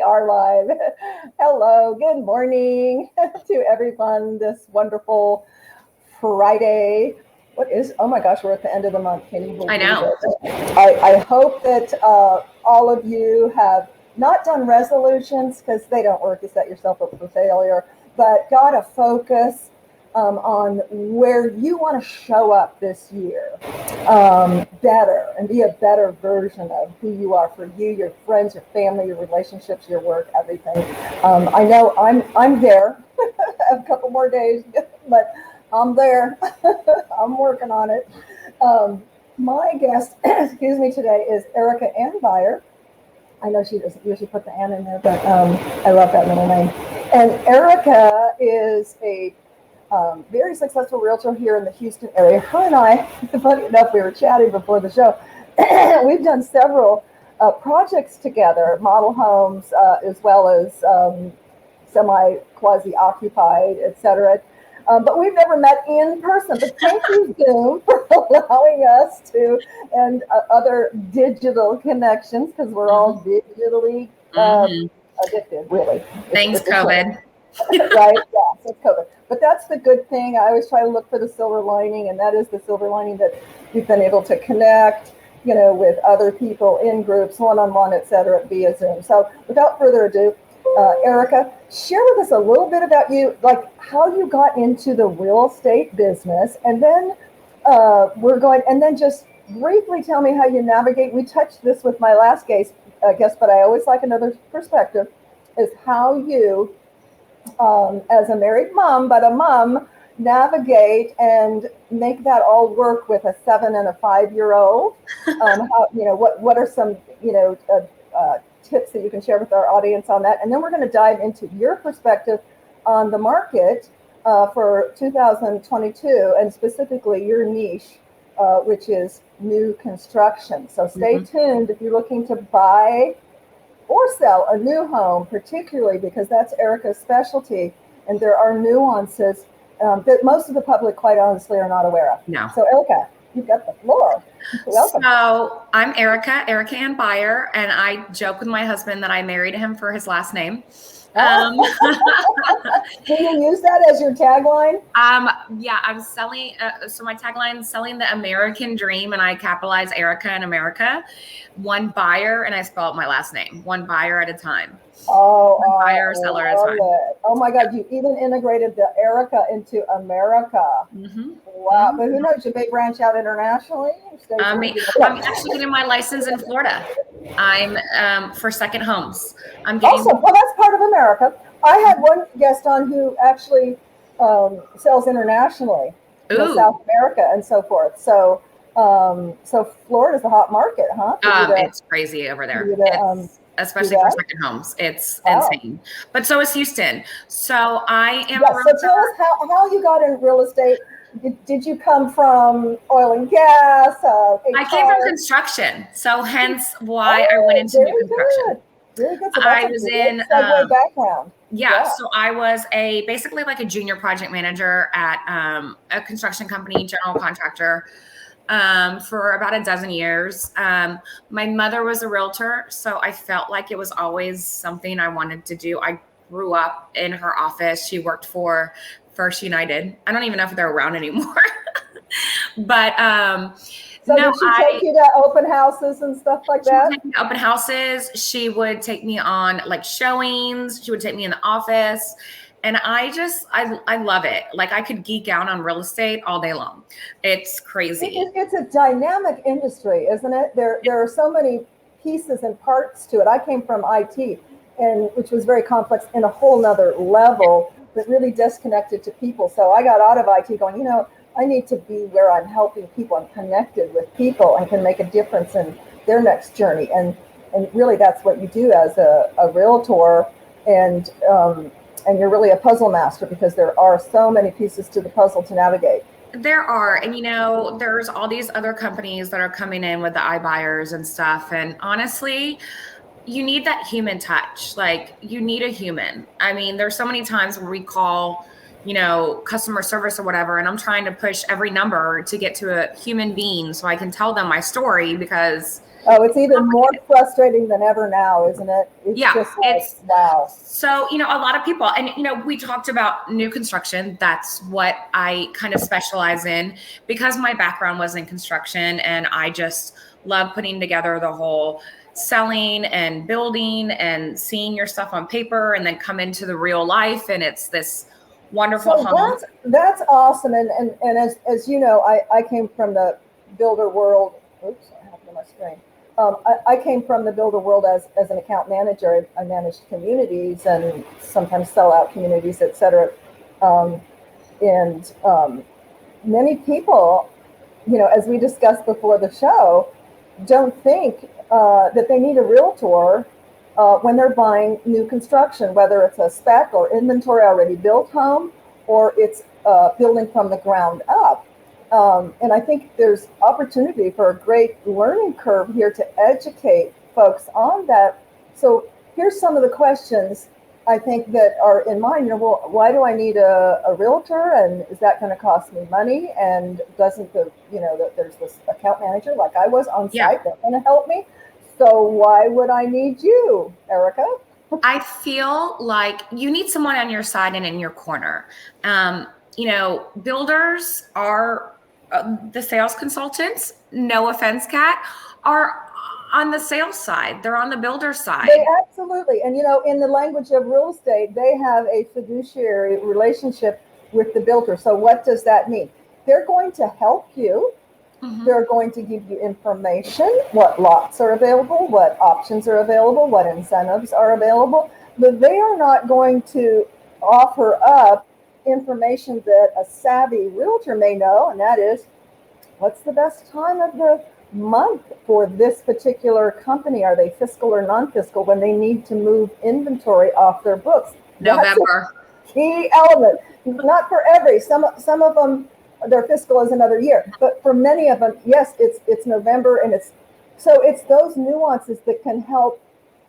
are live. Hello, good morning to everyone this wonderful Friday. Oh my gosh, we're at the end of the month. Can you believe I know. it? I hope that all of you have not done resolutions, because they don't work. You set yourself up for failure, but got to focus on where you want to show up this year better and be a better version of who you are for you, your friends, your family, your relationships, your work, everything. I know I'm there. A couple more days, but I'm there. I'm working on it. My guest, excuse me, today is Erica Ann Beyer. I know she doesn't usually put the Ann in there, but I love that middle name. And Erica is a very successful realtor here in the Houston area. Her and I, funny enough, we were chatting before the show. We've done several projects together, model homes, as well as semi-quasi-occupied, etc. But we've never met in person. But thank you, Zoom, for allowing us to, and other digital connections, because we're all digitally addicted, really. Thanks, COVID. Right? Yeah, so it's COVID. But that's the good thing. I always try to look for the silver lining, and that is the silver lining that we've been able to connect, with other people in groups, one-on-one, et cetera, via Zoom. So without further ado, Erica, share with us a little bit about you, like how you got into the real estate business, and then just briefly tell me how you navigate. We touched this with my last guest, but I always like another perspective, is how you, as a married mom, but a mom, navigate and make that all work with a 7 and a 5-year-old. What are some tips that you can share with our audience on that? And then we're going to dive into your perspective on the market for 2022, and specifically your niche, which is new construction. So stay tuned if you're looking to buy or sell a new home, particularly because that's Erica's specialty, and there are nuances that most of the public, quite honestly, are not aware of. No. So Erica, you've got the floor. Welcome. So I'm Erica Ann Beyer, and I joke with my husband that I married him for his last name. Do you use that as your tagline? Yeah, I'm selling. So my tagline is selling the American dream, and I capitalize Erica in America. One buyer, and I spell out my last name. One buyer at a time. One buyer or seller at a time. Oh my God, you even integrated the Erica into America. Wow, but who knows? You may branch out internationally. I'm actually getting my license in Florida. I'm for second homes. Awesome. Well, that's part of America. I had one guest on who actually sells internationally, South America and so forth. So, Florida's a hot market, huh? It's crazy over there. Especially for second homes. It's insane. But so is Houston. So I am. So tell us how you got in real estate. Did you come from oil and gas? I came from construction. So hence why I went into new construction. Very good. So I was in segue background. Yeah. So I was basically like a junior project manager at a construction company, general contractor. For about a dozen years. My mother was a realtor, so I felt like it was always something I wanted to do. I grew up in her office. She worked for First United. I don't even know if they're around anymore. But so did she take you to open houses and stuff like that? She would take me to open houses. She would take me on like showings. She would take me in the office. And I love it. Like I could geek out on real estate all day long. It's crazy. It's a dynamic industry, isn't it? There are so many pieces and parts to it. I came from IT, which was very complex in a whole nother level, but really disconnected to people. So I got out of IT going, I need to be where I'm helping people. I'm connected with people and can make a difference in their next journey. And really that's what you do as a realtor. And you're really a puzzle master, because there are so many pieces to the puzzle to navigate. There are. And, there's all these other companies that are coming in with the iBuyers and stuff. And honestly, you need that human touch. Like you need a human. I mean, there's so many times where we call customer service or whatever, and I'm trying to push every number to get to a human being so I can tell them my story, because it's even more frustrating than ever now, isn't it? It's just like, wow. So, a lot of people, and, we talked about new construction. That's what I kind of specialize in, because my background was in construction, and I just love putting together the whole selling and building and seeing your stuff on paper and then come into the real life. And it's this wonderful home. That's awesome. And as you know, I came from the builder world. Oops, I happened to my screen. I came from the builder world as an account manager. I managed communities and sometimes sell out communities, et cetera. Many people, as we discussed before the show, don't think that they need a realtor when they're buying new construction, whether it's a spec or inventory already built home, or it's building from the ground up. And I think there's opportunity for a great learning curve here to educate folks on that. So here's some of the questions I think that are in mind. Well, why do I need a realtor, and is that going to cost me money? And doesn't there's this account manager like I was on site that's going to help me? So why would I need you, Erica? I feel like you need someone on your side and in your corner. Builders are the sales consultants. No offense, Kat, are on the sales side. They're on the builder side. They absolutely. And, in the language of real estate, they have a fiduciary relationship with the builder. So what does that mean? They're going to help you. Mm-hmm. They're going to give you information, what lots are available, what options are available, what incentives are available. But they are not going to offer up information that a savvy realtor may know, and that is, what's the best time of the month for this particular company? Are they fiscal or non-fiscal when they need to move inventory off their books? November. That's a key element. Not for every. Some of them, their fiscal is another year, but for many of them, yes, it's November, and it's those nuances that can help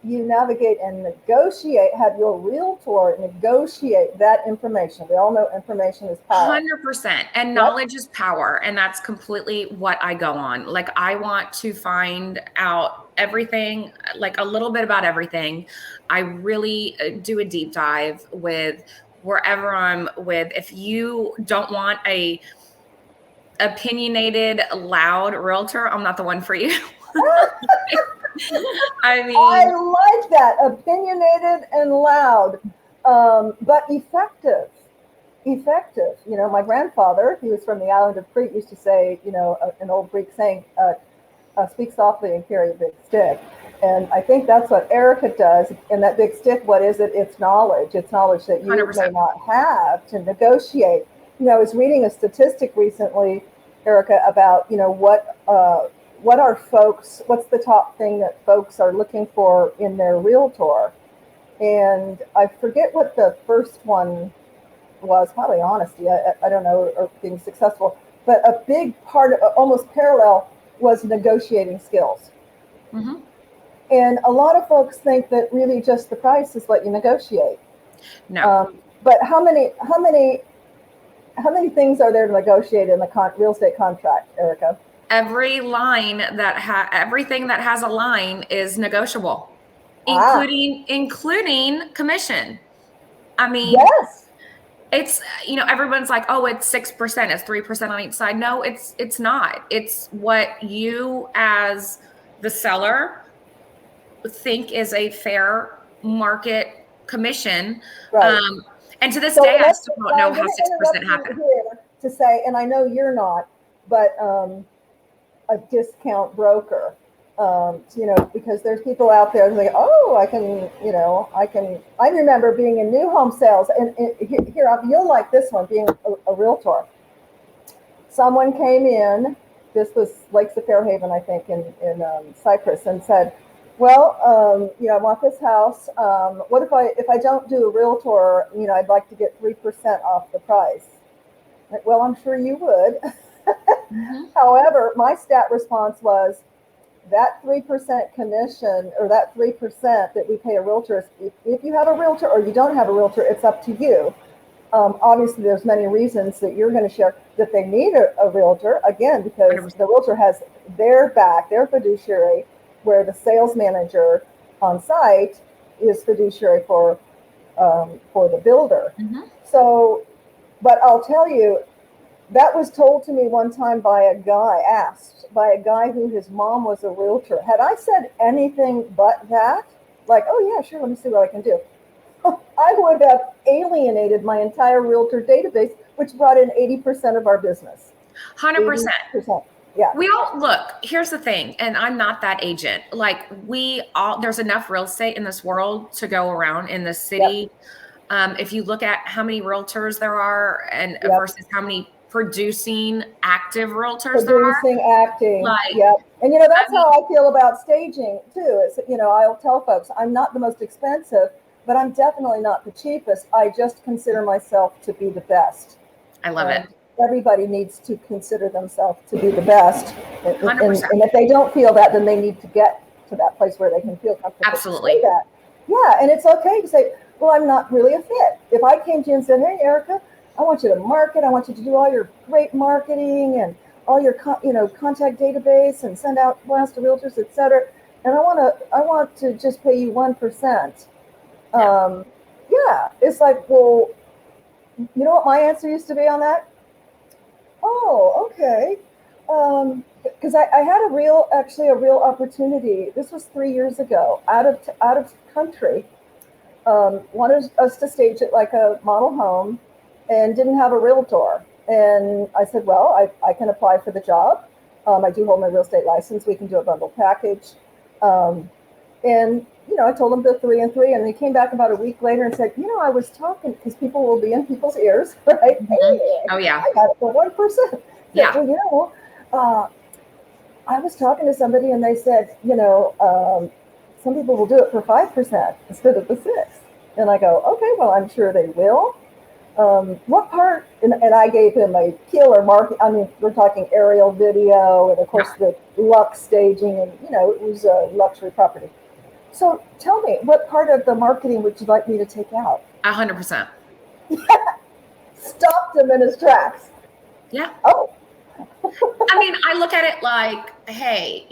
you navigate and negotiate, have your realtor negotiate that information. We all know information is power. 100%. And knowledge is power. And that's completely what I go on. Like, I want to find out everything, like a little bit about everything. I really do a deep dive with wherever I'm with. If you don't want a opinionated, loud realtor, I'm not the one for you. I like that. Opinionated and loud, but effective. My grandfather, he was from the island of Crete, used to say, an old Greek saying, speak softly and carry a big stick. And I think that's what Erica does. And that big stick, what is it? It's knowledge. It's knowledge that you 100%. May not have to negotiate. I was reading a statistic recently, Erica, about, what's the top thing that folks are looking for in their realtor? And I forget what the first one was, probably honesty. I don't know, or being successful. But a big part of, almost parallel, was negotiating skills. Mm-hmm. And a lot of folks think that really just the price is what you negotiate. No. But how many things are there to negotiate in the real estate contract, Erica? Every line everything that has a line is negotiable, including commission. I mean, yes. It's, everyone's like, oh, it's 6%, it's 3% on each side. No, it's not. It's what you as the seller think is a fair market commission. Right. And to this day, I still don't know how 6% happened. To say, and I know you're not, but a discount broker, because there's people out there that I remember being in new home sales, and here, you'll like this one, being a realtor. Someone came in, this was Lakes of Fairhaven, I think, in Cyprus, and said, well, I want this house. What if I don't do a realtor, I'd like to get 3% off the price. Well, I'm sure you would. Mm-hmm. However, my stat response was that 3% commission, or that 3% that we pay a realtor, if you have a realtor or you don't have a realtor, it's up to you. Obviously, there's many reasons that you're going to share that they need a realtor, again, because 100%. the realtor has their back, their fiduciary, where the sales manager on site is fiduciary for the builder. Mm-hmm. So, but I'll tell you, that was told to me one time by a guy, asked by a guy who his mom was a realtor. Had I said anything but that, like, oh yeah, sure, let me see what I can do, I would have alienated my entire realtor database, which brought in 80% of our business. 100%. 80%. Yeah. We all look, here's the thing, and I'm not that agent. Like there's enough real estate in this world to go around in the city. Yep. If you look at how many realtors there are and yep. versus how many producing active realtors producing, there are. acting. Like, yep. And that's how I feel about staging too. It's, I'll tell folks I'm not the most expensive, but I'm definitely not the cheapest. I just consider myself to be the best. I love it. Everybody needs to consider themselves to be the best. 100%. And if they don't feel that, then they need to get to that place where they can feel comfortable. Absolutely. To say that. Yeah. And it's okay to say, well, I'm not really a fit. If I came to you and said, hey, Erica, I want you to market, I want you to do all your great marketing and all your contact database and send out blasts to realtors, et cetera. And I want to just pay you 1%. Yeah. It's like, well, you know what my answer used to be on that? Oh, okay. Because I had a real opportunity. This was 3 years ago, out of country. Wanted us to stage it like a model home, and didn't have a realtor. And I said, well, I can apply for the job. I do hold my real estate license. We can do a bundle package. And I told them the 3 and 3, and they came back about a week later and said, I was talking, because people will be in people's ears, right? Mm-hmm. Hey, oh yeah, I got it for 1%. Yeah. Well, I was talking to somebody, and they said, some people will do it for 5% instead of the 6. And I go, okay, well, I'm sure they will. What part? And I gave him a killer market. I mean, we're talking aerial video, and of course the luxe staging, and it was a luxury property. So tell me, what part of the marketing would you like me to take out? 100%. Stopped him in his tracks. Yeah. Oh. I mean, I look at it like, hey,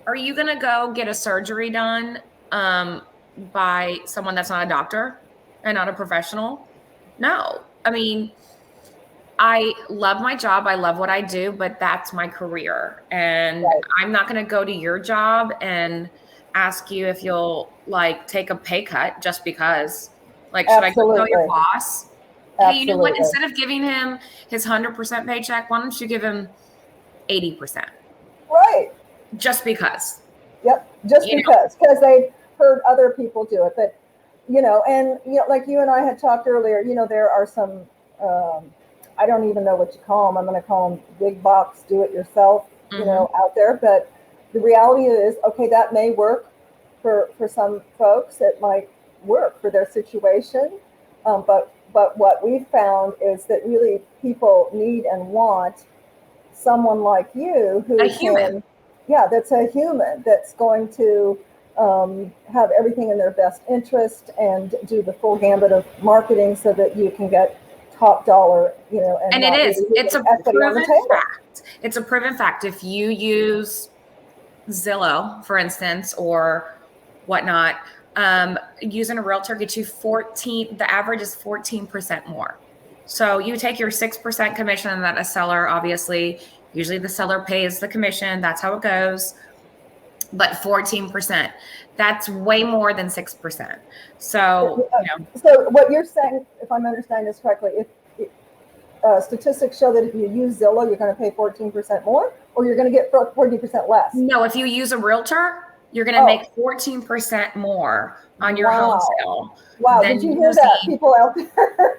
are you going to go get a surgery done by someone that's not a doctor and not a professional? No. I mean, I love my job. I love what I do, but that's my career. And Right. I'm not going to go to your job and ask you if you'll take a pay cut just because. Like, should Absolutely. I go tell your boss? Absolutely. Hey, you know what? Instead of giving him his 100% paycheck, why don't you give him 80%? Right. Just because. Yep. Just because they heard other people do it. But, like you and I had talked earlier, there are some, I don't even know what you call them. I'm going to call them big box, do it yourself, out there. But the reality is, okay, that may work for some folks. It might work for their situation. But what we've found is that really people need and want someone like you who that's a human that's going to have everything in their best interest and do the full gambit of marketing so that you can get top dollar, and it is. It's a proven fact. It's a proven fact. If you use Zillow, for instance, or whatnot, using a realtor gets you the average is 14% more. So you take your 6% commission, and that a seller, obviously, usually the seller pays the commission. That's how it goes. But 14%, that's way more than 6%. So, So what you're saying, if I'm understanding this correctly, if statistics show that if you use Zillow, you're going to pay 14% more, or you're going to get 14% less? No, if you use a realtor, you're going to make 14% more on your home sale. Wow. Did you hear that, people out there?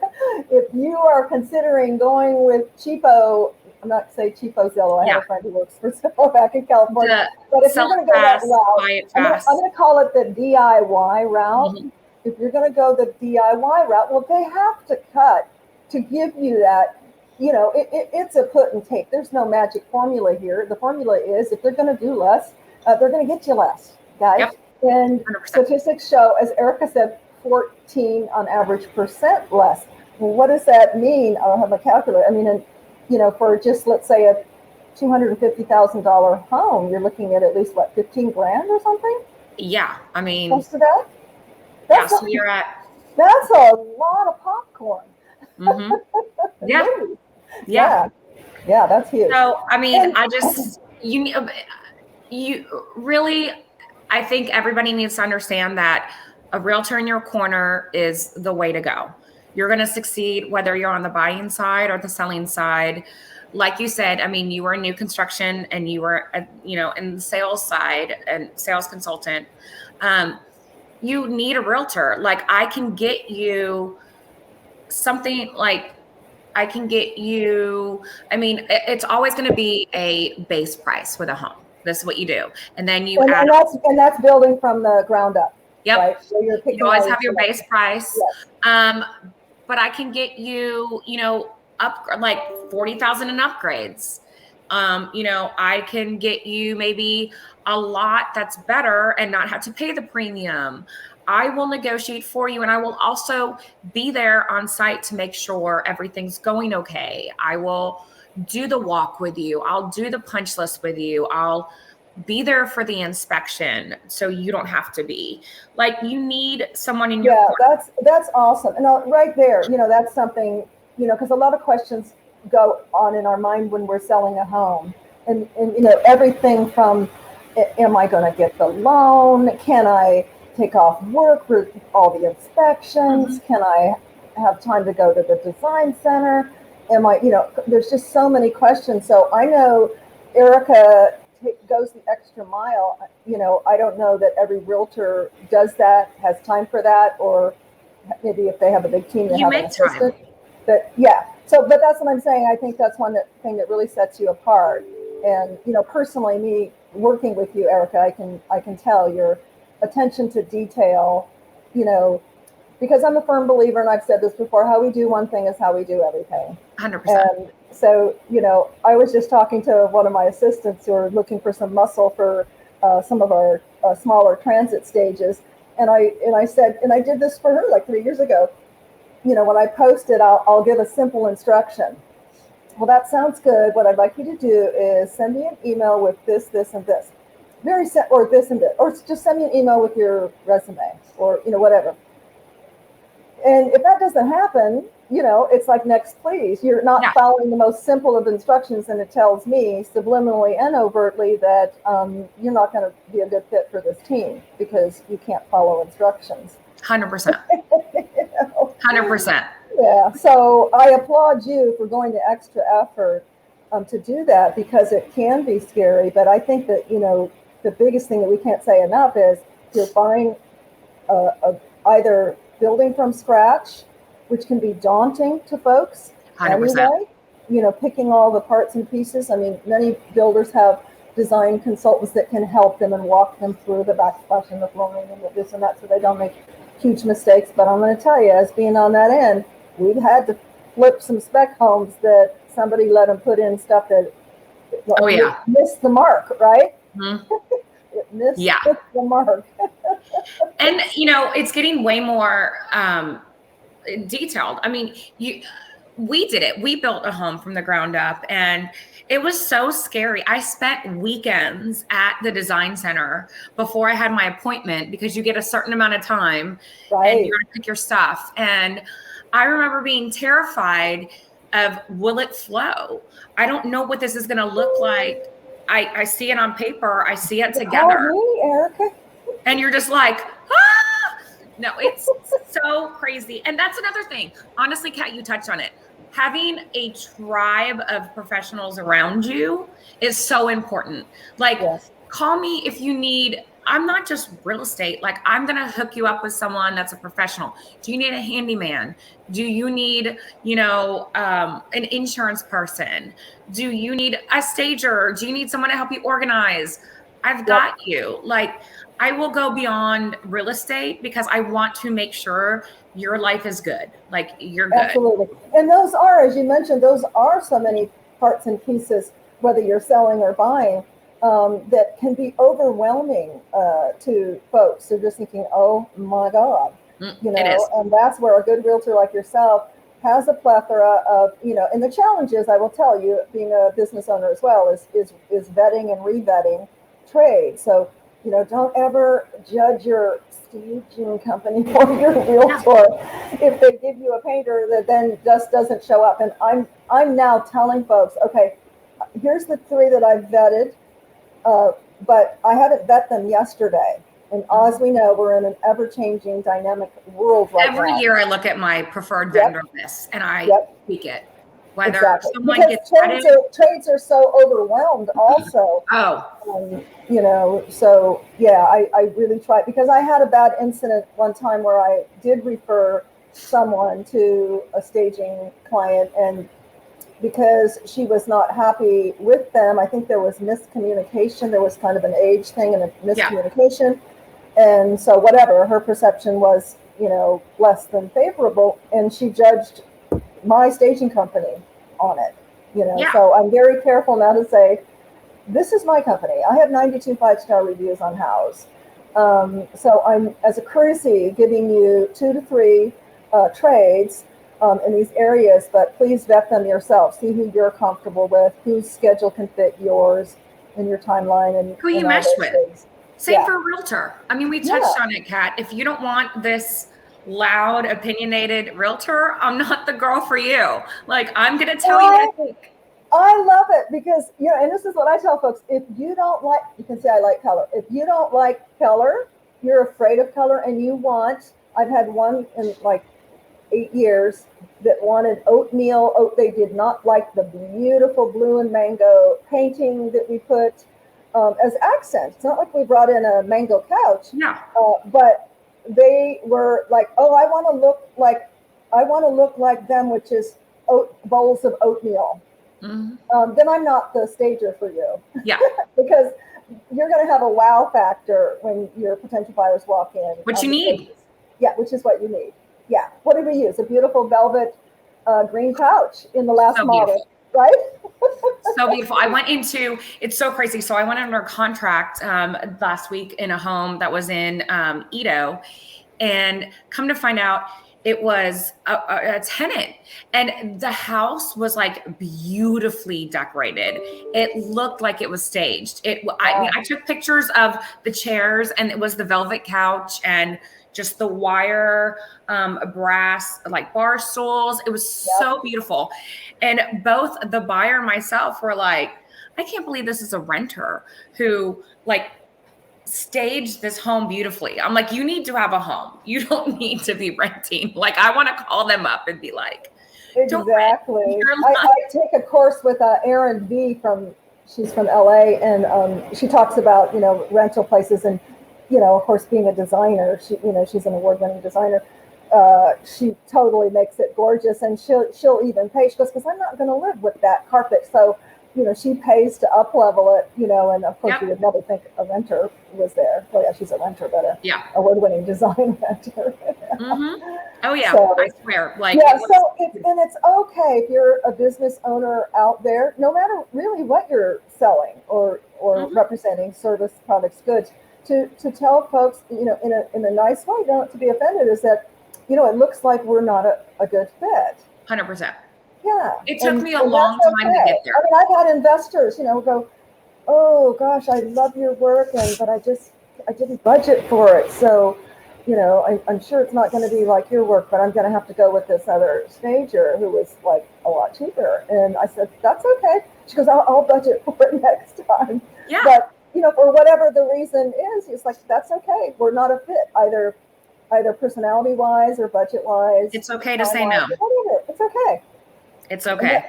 If you are considering going with cheapo, I'm not saying cheapo Zillow. I have a friend who works for Zillow back in California. But if you're going to go that route, I'm going to call it the DIY route. Mm-hmm. If you're going to go the DIY route, well, they have to cut to give you that. It's a put and take. There's no magic formula here. The formula is if they're going to do less, they're going to get you less, guys. Yep. And 100%. Statistics show, as Erica said, 14 on average percent less. Well, what does that mean? I'll have a calculator. I mean, for just, let's say, a $250,000 home, you're looking at least what, 15 grand or something? Yeah. I mean, close to that? yeah. So you're at. That's a lot of popcorn. Mm-hmm. Yeah. Yeah. Yeah, that's huge. So, I mean, you really, I think everybody needs to understand that a realtor in your corner is the way to go. You're going to succeed whether you're on the buying side or the selling side. Like you said, I mean, you were in new construction and you were, in the sales side and sales consultant. You need a realtor. Like, I can get you something like, I can get you, I mean, it's always going to be a base price with a home. This is what you do. And then you add. And that's building from the ground up. Yep. Right? So you always have your base price. Yes. But I can get you, up like 40,000 in upgrades. I can get you maybe a lot that's better and not have to pay the premium. I will negotiate for you, and I will also be there on site to make sure everything's going okay. I will do the walk with you. I'll do the punch list with you. I'll be there for the inspection, so you don't have to be. Like, you need someone in your corner. That's awesome. And right there, that's something, because a lot of questions go on in our mind when we're selling a home, and everything from, am I going to get the loan? Can I take off work for all the inspections? Mm-hmm. Can I have time to go to the design center? Am I, there's just so many questions. So I know Erica goes the extra mile. I don't know that every realtor does that, has time for that, or maybe if they have a big team, they have an assistant. But yeah, but that's what I'm saying. I think that's one thing that really sets you apart. And personally, me working with you, Erica, I can tell your attention to detail. Because I'm a firm believer, and I've said this before, how we do one thing is how we do everything. 100%. And so, I was just talking to one of my assistants who are looking for some muscle for some of our smaller transit stages. And I said, and I did this for her like 3 years ago, when I post it, I'll give a simple instruction. Well, that sounds good. What I'd like you to do is send me an email with this, this, and this. Or this and this. Or just send me an email with your resume, or, whatever. And if that doesn't happen, it's like, next, please. You're not following the most simple of instructions, and it tells me subliminally and overtly that you're not going to be a good fit for this team because you can't follow instructions. 100%. 100%. Yeah. So I applaud you for going to extra effort to do that, because it can be scary. But I think that, the biggest thing that we can't say enough is you're buying either building from scratch, which can be daunting to folks. 100%. Anyway, picking all the parts and pieces. I mean, many builders have design consultants that can help them and walk them through the backsplash and the flooring and the this and that, so they don't make huge mistakes. But I'm going to tell you, as being on that end, we've had to flip some spec homes that somebody let them put in stuff that missed the mark, right? Mm-hmm. It missed the mark. And, it's getting way more detailed. I mean, we did it. We built a home from the ground up, and it was so scary. I spent weekends at the design center before I had my appointment, because you get a certain amount of time and you're going to pick your stuff. And I remember being terrified of, will it flow? I don't know what this is going to look like. I see it on paper. I see it together. Me, Erica. And you're just like, ah! No, it's so crazy. And that's another thing. Honestly, Kat, you touched on it. Having a tribe of professionals around you is so important. Like, call me if you need, I'm not just real estate. Like, I'm going to hook you up with someone that's a professional. Do you need a handyman? Do you need, an insurance person? Do you need a stager? Do you need someone to help you organize? I've got you. Like, I will go beyond real estate because I want to make sure your life is good. Like, you're good. Absolutely. And those are, as you mentioned, those are so many parts and pieces, whether you're selling or buying, that can be overwhelming to folks. They're just thinking, oh my God. It is. And that's where a good realtor like yourself has a plethora of, and the challenge is, I will tell you, being a business owner as well, is vetting and re-vetting trade. So, don't ever judge your staging company or your realtor if they give you a painter that then just doesn't show up. And I'm now telling folks, okay, here's the 3 that I've vetted, but I haven't vet them yesterday. And as we know, we're in an ever-changing, dynamic world right now. Every year I look at my preferred vendor list and I tweak it. Whether someone because gets trades are so overwhelmed also. So I really tried, because I had a bad incident one time where I did refer someone to a staging client, and because she was not happy with them, I think there was miscommunication. There was kind of an age thing and a miscommunication. And so whatever, her perception was, less than favorable, and she judged my staging company on it, So I'm very careful now to say, this is my company. I have 92 5-star reviews on Houzz. So I'm, as a courtesy, giving you 2 to 3 trades in these areas, but please vet them yourself. See who you're comfortable with, whose schedule can fit yours and your timeline, and who you mesh with. Things. Same for a realtor. I mean, we touched on it, Kat. If you don't want this loud, opinionated realtor, I'm not the girl for you. Like, I'm going to tell you what I think. I love it because, and this is what I tell folks. If you don't like, you can say I like color. If you don't like color, you're afraid of color, and you want, I've had one in like 8 years that wanted oatmeal. They did not like the beautiful blue and mango painting that we put as accents. It's not like we brought in a mango couch. But they were like, oh, I want to look like them, which is bowls of oatmeal. Then I'm not the stager for you. Because you're going to have a wow factor when your potential buyers walk in. Which you need. Which is what you need. What did we use? A beautiful velvet green couch in the last model, right? So beautiful. I went into, it's so crazy. So I went under contract last week in a home that was in Edo, and come to find out, it was a tenant, and the house was like beautifully decorated. It looked like it was staged. I took pictures of the chairs, and it was the velvet couch and just the wire brass like bar stools. It was so beautiful. And both the buyer and myself were like, I can't believe this is a renter who like staged this home beautifully. I'm like, you need to have a home. You don't need to be renting. Like, I want to call them up and be like, exactly. I take a course with Erin V she's from LA, and she talks about, rental places, and, of course, being a designer, she's an award-winning designer. She totally makes it gorgeous, and she'll even pay. She goes, because I'm not going to live with that carpet. So, she pays to up level it, and of course you would never think a renter was there. Well, she's a renter, but a award-winning design renter. Oh yeah, so, I swear. Like, and it's okay if you're a business owner out there, no matter really what you're selling or representing, service, products, goods, to tell folks, in a nice way, don't to be offended, is that, it looks like we're not a good fit. 100%. Yeah. It took me a long time to get there. I mean, I've had investors, go, oh gosh, I love your work, but I didn't budget for it. So, I'm sure it's not going to be like your work, but I'm going to have to go with this other stager who was like a lot cheaper. And I said, that's okay. She goes, I'll budget for it next time. Yeah. But, for whatever the reason is, it's like, that's okay. We're not a fit either personality-wise or budget-wise. It's okay to say no. Whatever. It's okay. It's okay.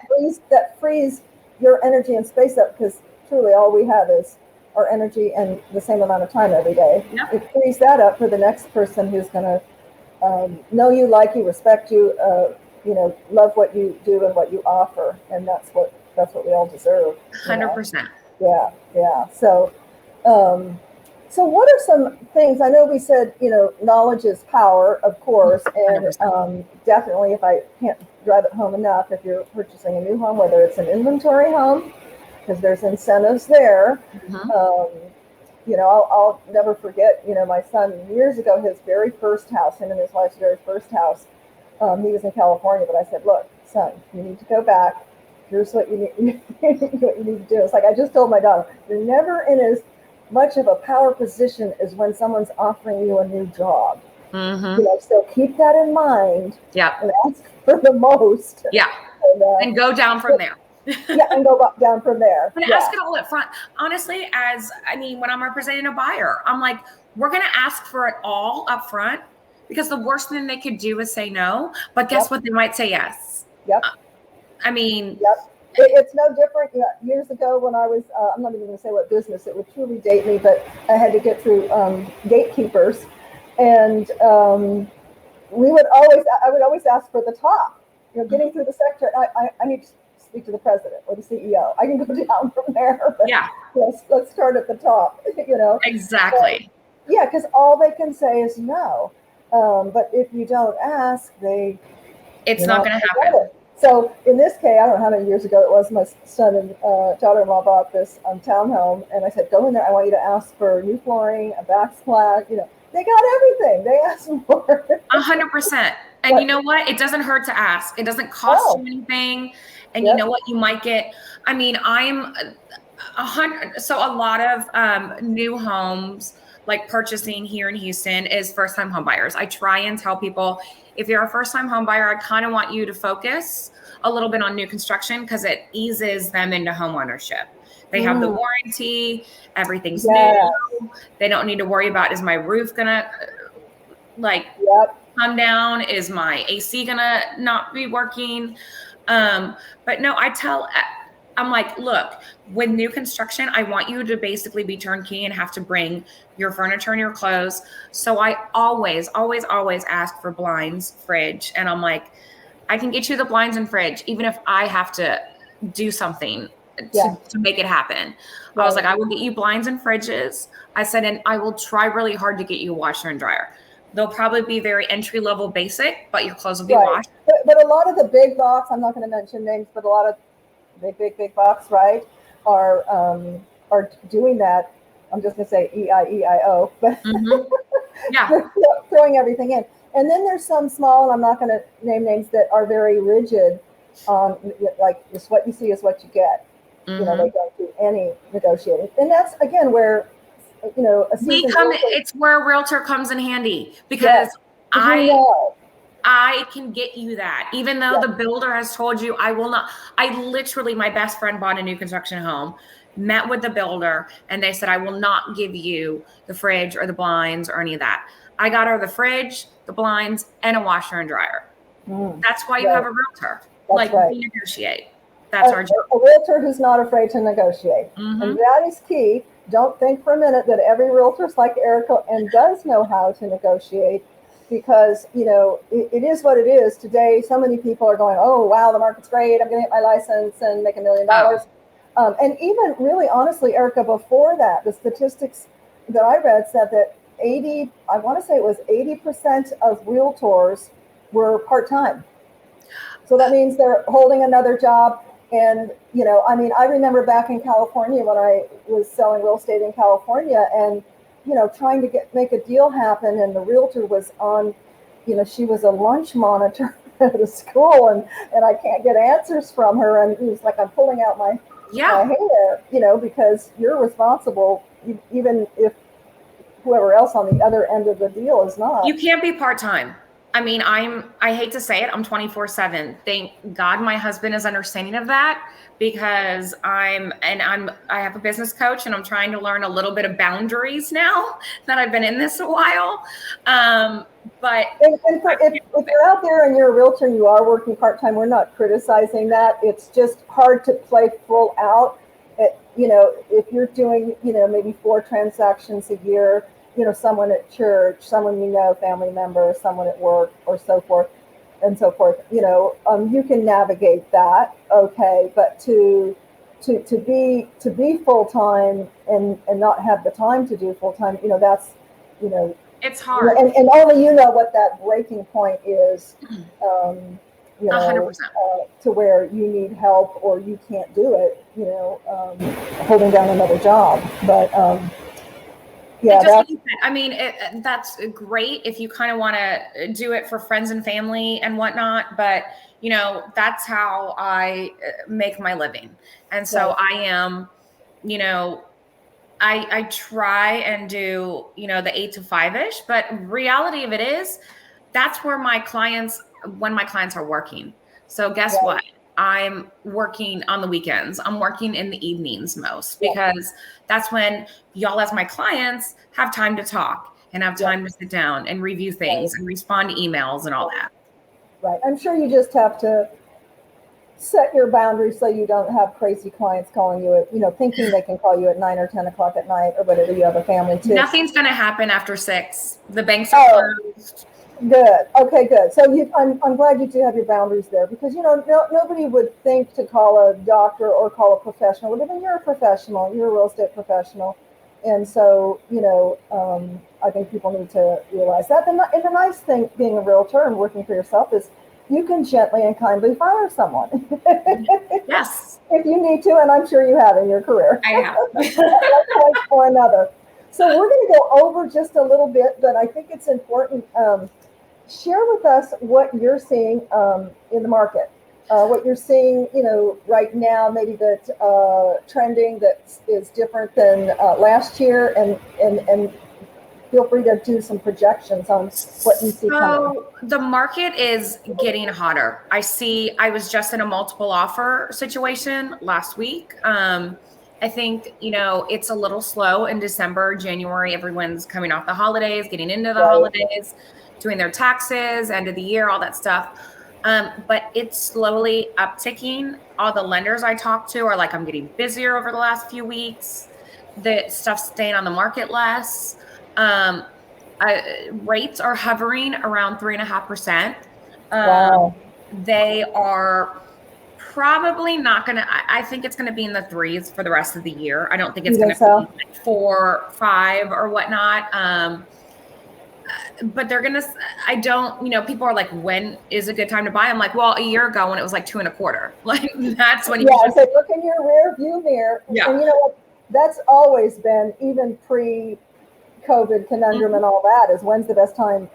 That frees your energy and space up, because truly all we have is our energy and the same amount of time every day. Yep. It frees that up for the next person who's going to know you, like you, respect you, love what you do and what you offer, and that's what we all deserve. 100%. Yeah. So what are some things? I know we said, knowledge is power, of course, and definitely, if I can't drive it home enough, if you're purchasing a new home, whether it's an inventory home, because there's incentives there, I'll never forget, my son years ago, his very first house, him and his wife's very first house. He was in California, but I said, look, son, you need to go back. Here's what you need, what you need to do. It's like I just told my daughter, you're never in as much of a power position as when someone's offering you a new job. Mm-hmm. So keep that in mind. Yeah. And ask for the most. Yeah. And go down from there. Yeah, and go down from there. And ask it all up front. Honestly, when I'm representing a buyer, I'm like, we're going to ask for it all up front, because the worst thing they could do is say no. But guess what? They might say yes. Yep. Yep. It's no different. Years ago when I was, I'm not even going to say what business, it would truly date me, but I had to get through gatekeepers. And I would always ask for the top, getting through the secretary. I need to speak to the president or the CEO. I can go down from there. But yeah. Let's start at the top, Exactly. But, because all they can say is no. But if you don't ask, it's not going to happen. So in this case, I don't know how many years ago it was, my son and daughter-in-law bought this townhome, and I said, go in there. I want you to ask for new flooring, a backsplash. They got everything. They asked for 100%. And you know what? It doesn't hurt to ask. It doesn't cost you anything. And you know what? You might get. I'm 100. So a lot of new homes, like purchasing here in Houston, is first-time home buyers. I try and tell people, if you're a first-time home buyer, I kind of want you to focus a little bit on new construction, because it eases them into home ownership. They have the warranty, everything's new. They don't need to worry about, is my roof gonna come down? Is my AC gonna not be working? But no, I'm like, look, with new construction, I want you to basically be turnkey and have to bring your furniture and your clothes. So I always, always, always ask for blinds, fridge. And I'm like, I can get you the blinds and fridge, even if I have to do something to make it happen. Right. I was like, I will get you blinds and fridges. I said, and I will try really hard to get you a washer and dryer. They'll probably be very entry-level basic, but your clothes will be washed. But a lot of the big box, I'm not going to mention names, but a lot of big box, right, are doing that. I'm just going to say EIEIO, but throwing everything in. And then there's some small, and I'm not going to name names, that are very rigid on, like, just what you see is what you get. They don't do any negotiating. And that's, again, where, it's where a realtor comes in handy, because I can get you that, even though the builder has told you I will not. My best friend bought a new construction home, met with the builder, and they said, I will not give you the fridge or the blinds or any of that. I got her the fridge, the blinds, and a washer and dryer. That's why you have a realtor. We negotiate. That's our job. A realtor who's not afraid to negotiate. And that is key. Don't think for a minute that every realtor is like Erica and does know how to negotiate, because, it is what it is. Today, so many people are going, oh, wow, the market's great. I'm going to get my license and make $1 million. And even really, honestly, Erica, before that, the statistics that I read said that 80% of realtors were part-time. So that means they're holding another job. And, I remember back in California when I was selling real estate in California, and, trying to make a deal happen. And the realtor was on, she was a lunch monitor at a school, and I can't get answers from her. And it was like, I'm pulling out my hair, because you're responsible, even if whoever else on the other end of the deal is not. You can't be part-time. I hate to say it, I'm 24/7. Thank God my husband is understanding of that, because I have a business coach, and I'm trying to learn a little bit of boundaries now that I've been in this a while. But if you're out there and you're a realtor and you are working part-time, we're not criticizing that. It's just hard to play full out. If you're doing, maybe 4 transactions a year, someone at church, someone family member, someone at work, or so forth and so forth, you can navigate that, okay, but to be full-time and not have the time to do full-time, that's, it's hard. And only what that breaking point is, 100%. To where you need help or you can't do it, holding down another job. But Yeah, just like you said, I mean, that's great if you kind of want to do it for friends and family and whatnot, but that's how I make my living. And so right. I am, you know, I try and do, the 8 to 5-ish, but reality of it is that's where when my clients are working. So guess Right. what? I'm working on the weekends. I'm working in the evenings most Yep. because that's when y'all as my clients have time to talk and have Yep. time to sit down and review Right. things and respond to emails and all that. Right. I'm sure you just have to set your boundaries so you don't have crazy clients calling you at, thinking they can call you at 9 or 10 o'clock at night or whatever. You have a family too. Nothing's going to happen after 6. The banks are closed. Good. Okay, good. So I'm glad you do have your boundaries there because, nobody would think to call a doctor or call a professional. But even you're a professional, you're a real estate professional. And so, I think people need to realize that. And the nice thing being a realtor and working for yourself is you can gently and kindly fire someone. Yes. If you need to, and I'm sure you have in your career. I have. Or another. So we're going to go over just a little bit, but I think it's important. Share with us what you're seeing in the market, what you're seeing, right now, maybe that trending that is different than last year, and feel free to do some projections on what you see coming. So the market is getting hotter. I was just in a multiple offer situation last week. I think, it's a little slow in December, January. Everyone's coming off the holidays, getting into the holidays, doing their taxes, end of the year, all that stuff. But it's slowly upticking. All the lenders I talk to are like, I'm getting busier over the last few weeks. The stuff's staying on the market less. Rates are hovering around 3.5%. Wow. They are probably not going to, I think it's going to be in the 3s for the rest of the year. I don't think it's going to be like 4, 5 or whatnot. But they're going to, people are like, when is a good time to buy? I'm like, well, a year ago when it was like 2.25, like that's when you so look in your rear view mirror. Yeah. And you know what? That's always been, even pre-COVID conundrum and all that, is when's the best time,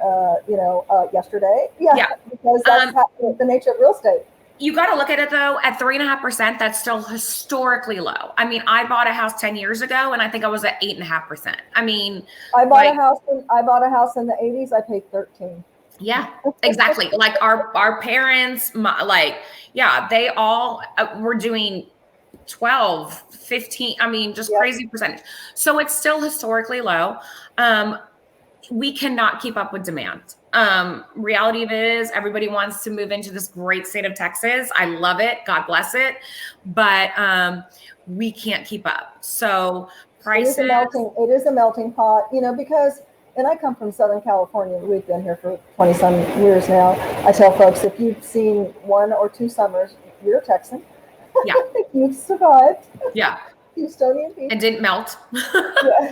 yesterday. Yeah. Because that's the nature of real estate. You got to look at it though, at 3.5%, that's still historically low. I mean, I bought a house 10 years ago and I think I was at 8.5%. I mean, I bought a house in the 80s. I paid 13. Yeah, exactly. Like our parents, they all were doing 12, 15. I mean, just crazy percentage. So it's still historically low. We cannot keep up with demand. Reality of it is everybody wants to move into this great state of Texas. I love it. God bless it. But we can't keep up. So prices. It is a melting pot, because, and I come from Southern California. We've been here for 20 some years now. I tell folks, if you've seen 1 or 2 summers, you're a Texan. Yeah. You've survived. Yeah. Houstonian people. And didn't melt. Yeah,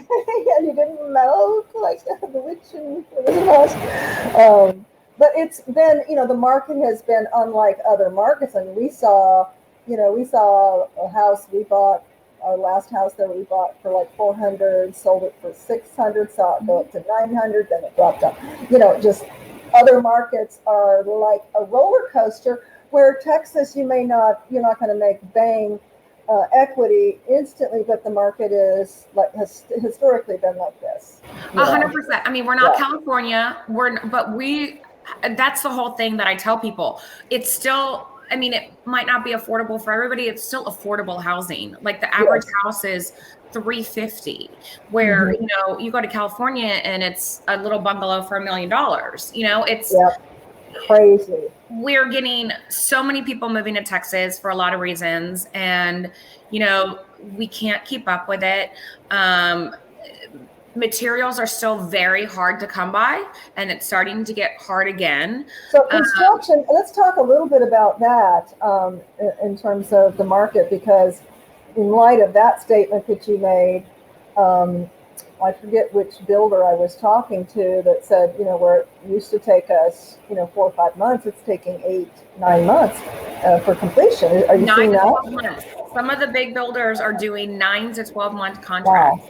you didn't melt like the witch in the Wizard of Oz. But it's been, the market has been unlike other markets. And we saw a house we bought, our last house that we bought for like 400, sold it for 600, saw it go up to 900, then it dropped down. Just other markets are like a roller coaster, where Texas, you're not going to make bang equity instantly, but the market has historically been like this. 100%. I mean, we're not California. That's the whole thing that I tell people. It's still, I mean, it might not be affordable for everybody. It's still affordable housing. Like the average house is $350, where, you go to California and it's a little bungalow for $1 million. It's crazy. We're getting so many people moving to Texas for a lot of reasons. And, we can't keep up with it. Materials are still very hard to come by, and it's starting to get hard again. So construction, let's talk a little bit about that in terms of the market, because in light of that statement that you made, I forget which builder I was talking to that said, where it used to take us, 4 or 5 months, it's taking 8, 9 months for completion. Are you seeing that? Months. Some of the big builders are doing 9 to 12 month contracts.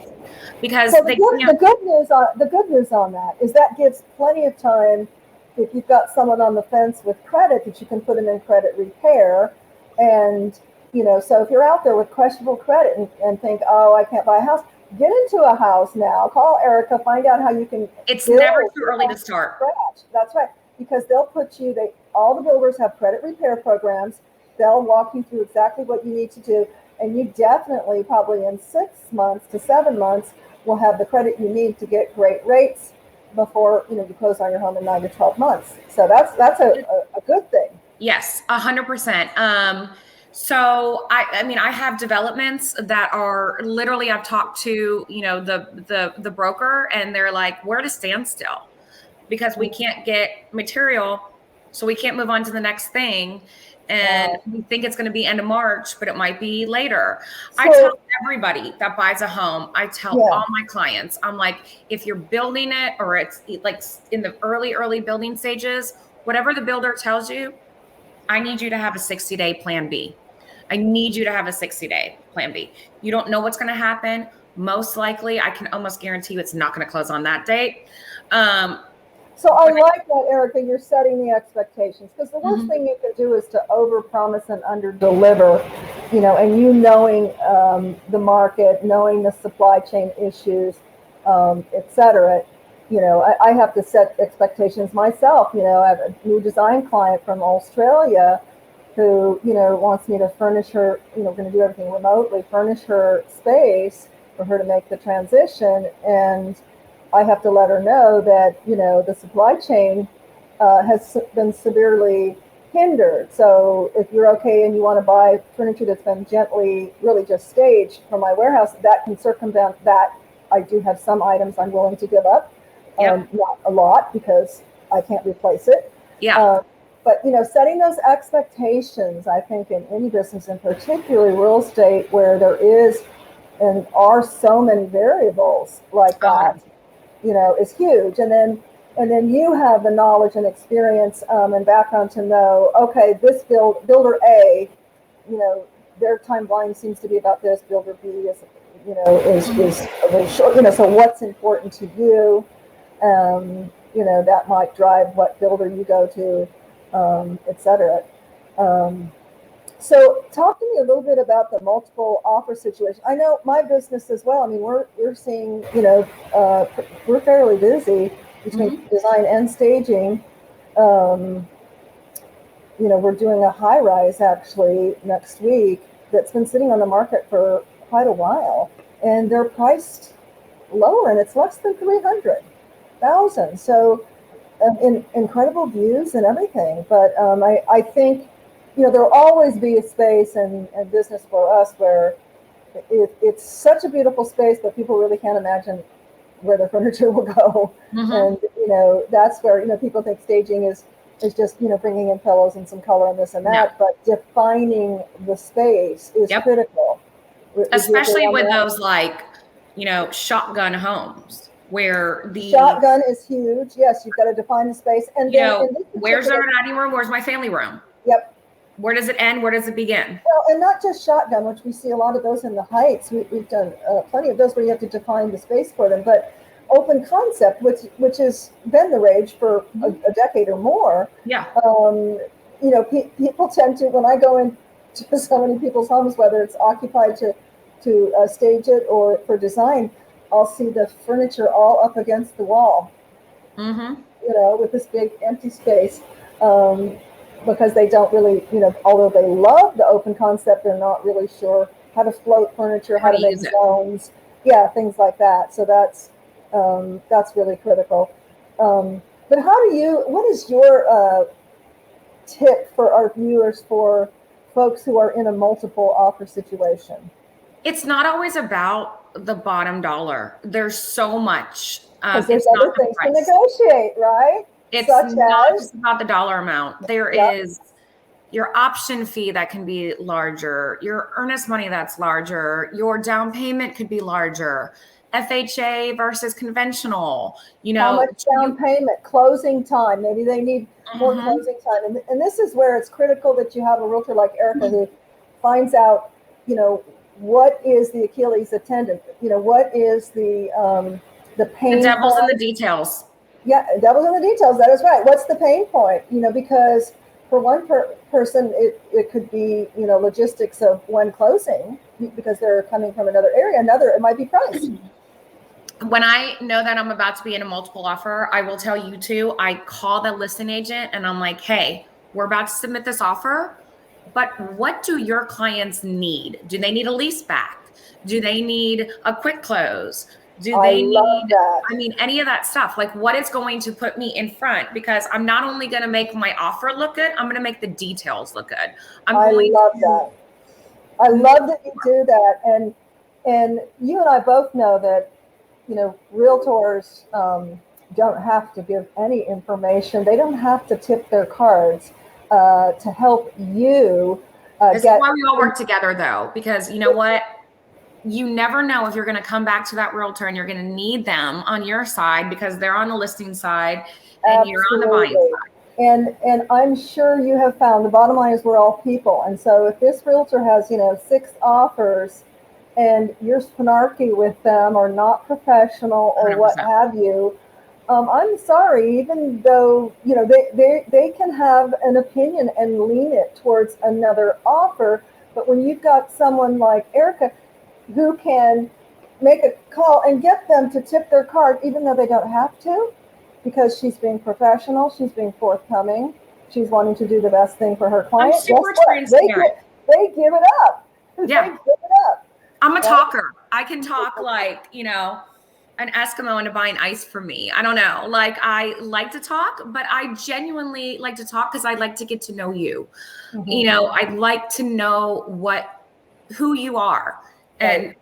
because So they the can't. good news on that is that gives plenty of time if you've got someone on the fence with credit that you can put them in credit repair. And so if you're out there with questionable credit and think, oh, I can't buy a house, get into a house now. Call Erica, find out how you can It's build never too your early home to from start. scratch. That's right, because they'll put you. All the builders have credit repair programs. They'll walk you through exactly what you need to do, and you definitely, probably in 6 months to 7 months, will have the credit you need to get great rates before you close on your home in 9 to 12 months. So that's a good thing. Yes, 100%. So I mean, I have developments that are literally, I've talked to, the broker, and they're like, we're at a standstill because we can't get material. So we can't move on to the next thing. And Wow. we think it's going to be end of March, but it might be later. I tell So everybody that buys a home, I tell yeah, all my clients, I'm like, if you're building it or it's like in the early building stages, whatever the builder tells you, I need you to have a 60-day plan B. I need you to have a 60-day plan B. You don't know what's going to happen. Most likely, I can almost guarantee you it's not going to close on that date. so I But like that, Erica. You're setting the expectations, because the worst mhm. thing you can do is to overpromise and underdeliver. And knowing the market, knowing the supply chain issues, et cetera. I have to set expectations myself. I have a new design client from Australia who, wants me to furnish her, going to do everything remotely, furnish her space for her to make the transition. And I have to let her know that, the supply chain has been severely hindered. So if you're okay and you want to buy furniture that's been gently, really just staged from my warehouse, that can circumvent that. I do have some items I'm willing to give up. Yep. Not a lot, because I can't replace it. Yeah. But setting those expectations, I think in any business, and particularly real estate, where there is and are so many variables like that, is huge. And then you have the knowledge and experience and background to know, okay, this builder A, their timeline seems to be about this. Builder B is a little short. So what's important to you? That might drive what builder you go to, et cetera. So talk to me a little bit about the multiple offer situation. I know my business as well. I mean, we're seeing, we're fairly busy between design and staging. We're doing a high rise actually next week that's been sitting on the market for quite a while, and they're priced lower, and it's less than 300,000. So incredible views and everything. But I think, there'll always be a space and business for us where it's such a beautiful space, but people really can't imagine where the furniture will go. And, that's where, people think staging is just, bringing in pillows and some color and this and that. No. But defining the space is Yep. critical. Especially with those shotgun homes where the shotgun is huge. Yes, you've got to define the space. And then in this where's our dining room? Where's my family room? Yep. Where does it end? Where does it begin? Well, and not just shotgun, which we see a lot of those in the Heights. We've done plenty of those where you have to define the space for them. But open concept, which has been the rage for a decade or more. Yeah. People tend to, when I go into so many people's homes, whether it's occupied to stage it or for design, I'll see the furniture all up against the wall. With this big empty space. Because they don't really, although they love the open concept, they're not really sure how to float furniture, how to make zones, things like that. So that's really critical. But what is your tip for our viewers for folks who are in a multiple offer situation? It's not always about the bottom dollar. There's so much. Because there's other things to negotiate, right? It's not just about the dollar amount. There is your option fee that can be larger, your earnest money that's larger, your down payment could be larger, FHA versus conventional, How much down payment, closing time, maybe they need more closing time. And this is where it's critical that you have a realtor like Erica who finds out, what is the Achilles tendon? What is the pain The devil's in point? the details. Yeah, devil's in the details. That is right. What's the pain point? Because for one person, it could be, logistics of one closing because they're coming from another area. Another, it might be price. When I know that I'm about to be in a multiple offer, I will tell you too, I call the listing agent and I'm like, hey, we're about to submit this offer, but what do your clients need? Do they need a lease back? Do they need a quick close? Do they need, that. I mean, any of that stuff? Like, what is going to put me in front? Because I'm not only going to make my offer look good, I'm going to make the details look good. I love that. I love that you do that. And you and I both know that, realtors don't have to give any information. They don't have to tip their cards to help you. That's why we all work together, though, because you know what? You never know if you're going to come back to that realtor and you're going to need them on your side because they're on the listing side and you're on the buying side. And I'm sure you have found, the bottom line is we're all people. And so if this realtor has, 6 offers and you're snarky with them or not professional or 100%. what have you, I'm sorry, even though, they can have an opinion and lean it towards another offer. But when you've got someone like Erica who can make a call and get them to tip their card, even though they don't have to, because she's being professional, she's being forthcoming, she's wanting to do the best thing for her client. I'm super transparent. They give it up. Yeah. They give it up. I'm a talker. I can talk like, an Eskimo into buying ice for me. I don't know. Like, I like to talk, but I genuinely like to talk because I like to get to know you. Mm-hmm. I'd like to know who you are and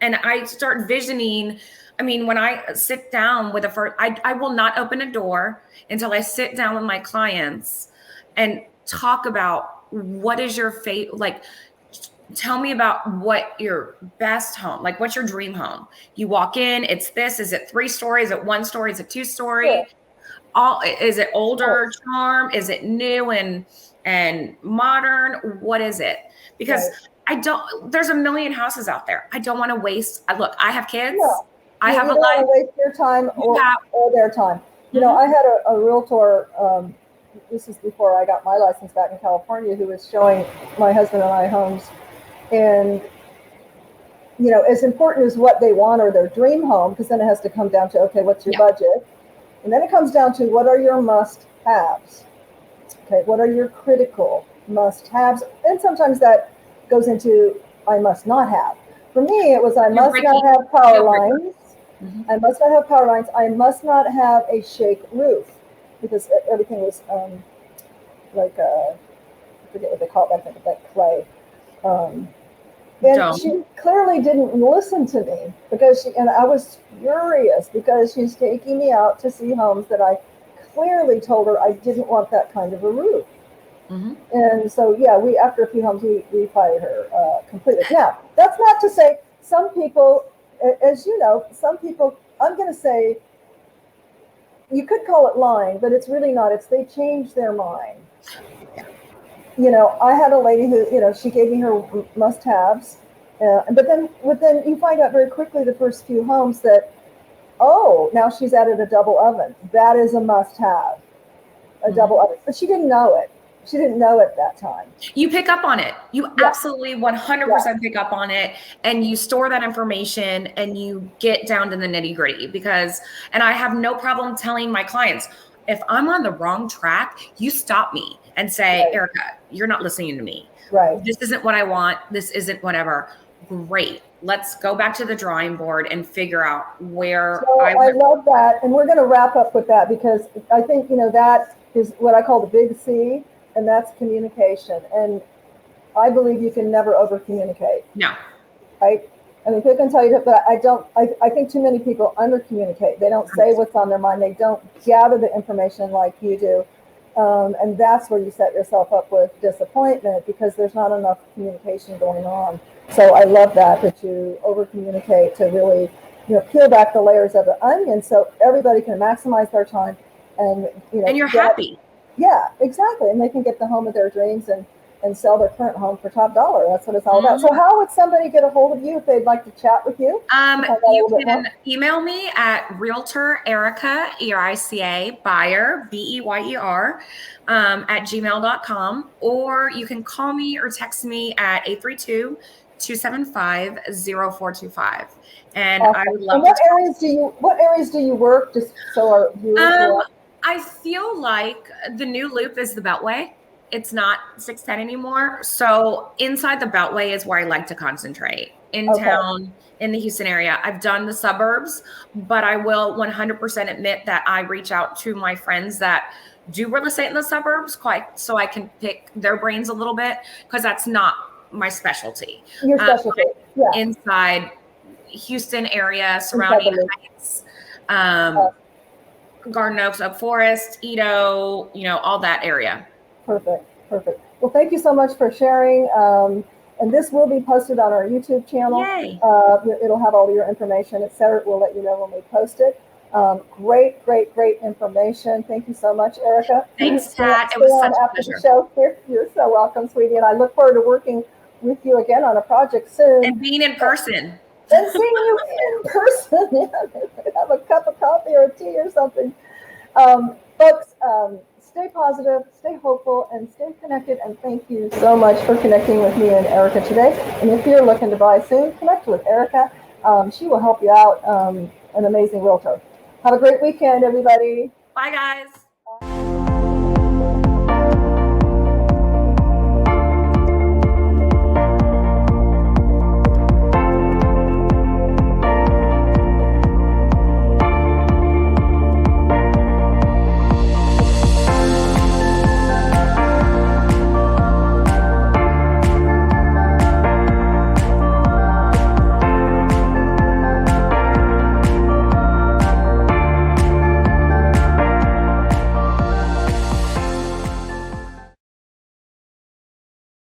and I start visioning. I mean, when I sit down with I will not open a door until I sit down with my clients and talk about what is your fate. Like, tell me about what your best home, like what's your dream home? You walk in, it's this, is it 3 stories? Is it 1 story? Is it 2 story? Sure. Is it older charm? Is it new and modern? What is it? Because there's a million houses out there. I don't want to waste. Look, I have kids. No. I have a life. You don't want to waste your time or their time. I had a realtor, this is before I got my license back in California, who was showing my husband and I homes. And, as important as what they want or their dream home, because then it has to come down to, okay, what's your budget? And then it comes down to what are your must-haves? Okay, what are your critical must-haves? And sometimes that goes into I must not have. For me, it was I must not have power lines. Mm-hmm. I must not have power lines. I must not have a shake roof because everything was I forget what they call it, that clay. And she clearly didn't listen to me and I was furious because she's taking me out to see homes that I clearly told her I didn't want that kind of a roof. Mm-hmm. And so, after a few homes, we fired her completely. Now, that's not to say some people, as you know, I'm going to say, you could call it lying, but it's really not. It's they change their mind. I had a lady who, she gave me her must-haves, but then you find out very quickly the first few homes that, now she's added a double oven. That is a must-have, double oven. But she didn't know it. She didn't know it that time. You pick up on it. You absolutely 100% pick up on it, and you store that information and you get down to the nitty-gritty and I have no problem telling my clients, if I'm on the wrong track, you stop me and say, Erica, you're not listening to me. Right. This isn't what I want. This isn't whatever. Great. Let's go back to the drawing board and figure out where I love that. And we're going to wrap up with that because I think, that is what I call the big C, and that's communication. And I believe you can never over communicate. No. Right? I mean, people can tell you that, but I think too many people under communicate. They don't say what's on their mind. They don't gather the information like you do. And that's where you set yourself up with disappointment because there's not enough communication going on. So I love that you over communicate to really, peel back the layers of the onion so everybody can maximize their time and, and you're happy. Yeah, exactly. And they can get the home of their dreams and and sell their current home for top dollar. That's what it's all about. So how would somebody get a hold of you if they'd like to chat with you? You can email me at realtor Erica, ERICA, Beyer, BEYER, at gmail.com, or you can call me or text me at 832-275-0425. And awesome. I would love and what areas do you work, just so our viewers I feel like the new loop is the Beltway. It's not 610 anymore. So inside the Beltway is where I like to concentrate. In town, in the Houston area. I've done the suburbs, but I will 100% admit that I reach out to my friends that do real estate in the suburbs so I can pick their brains a little bit, because that's not my specialty. Your specialty, yeah. Inside Houston area, surrounding heights, Garden Oaks, Oak Forest, Edo, all that area. Perfect. Well, thank you so much for sharing. And this will be posted on our YouTube channel. Yay. It'll have all your information, etc. We'll let you know when we post it. Great information. Thank you so much, Erica. Thanks, Pat. It was such a pleasure. The show here. You're so welcome, sweetie. And I look forward to working with you again on a project soon. And being in person. And seeing you in person. Have a cup of coffee or a tea or something. Folks, stay positive, stay hopeful, and stay connected. And thank you so much for connecting with me and Erica today. And if you're looking to buy soon, connect with Erica. She will help you out. An amazing realtor. Have a great weekend, everybody. Bye, guys.